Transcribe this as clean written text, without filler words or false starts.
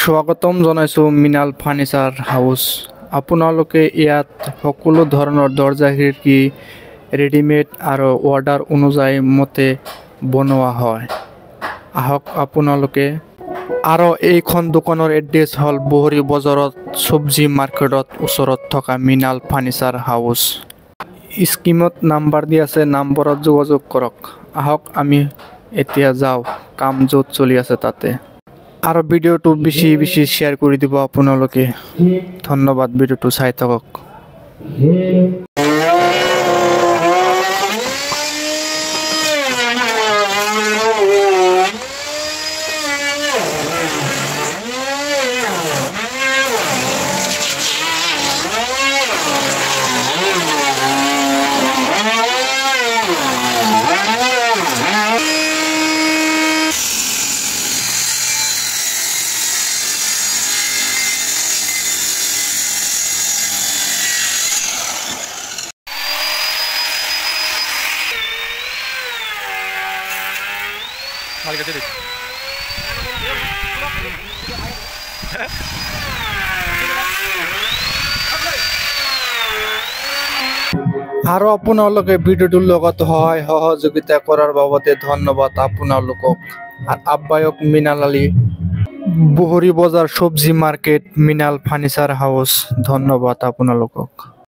স্বাগতম জনাইছো মিনাল ফাৰ্নিচাৰ হাউচ। আপোনালোকে ইয়াত সকলো ধৰণৰ দৰ্জা খিৰিকী ৰেডিমেড আৰু অৰ্ডাৰ অনুযায়ী মতে বনোৱা হয়। আহক আপোনালোকে। আৰু এইখন দোকানৰ এড্ৰেছ হ'ল বহৰী বজাৰত চব্জি মাৰ্কেটত ওচৰত থকা মিনাল ফাৰ্নিচাৰ হাউচ। স্ক্ৰীনত নাম্বাৰ দি আছে, নাম্বাৰত যোগাযোগ কৰক। আহক আমি এতিয়া যাওঁ কাম য'ত চলি আছে তাতে। আৰু ভিডিঅ'টো বেছি শ্বেয়াৰ কৰি দিব আপোনালোকে। ধন্যবাদ, ভিডিঅ'টো চাই থাকক। আৰু আপোনালোকে ভিডিঅ'টোৰ লগত সহায় সহযোগিতা কৰাৰ বাবদে ধন্যবাদ আপোনালোকক। আহ্বায়ক মিনাল আলী, বহৰী বজাৰ চব্জি মাৰ্কেট, মিনাল ফাৰ্নিচাৰ হাউচ। ধন্যবাদ আপোনালোকক।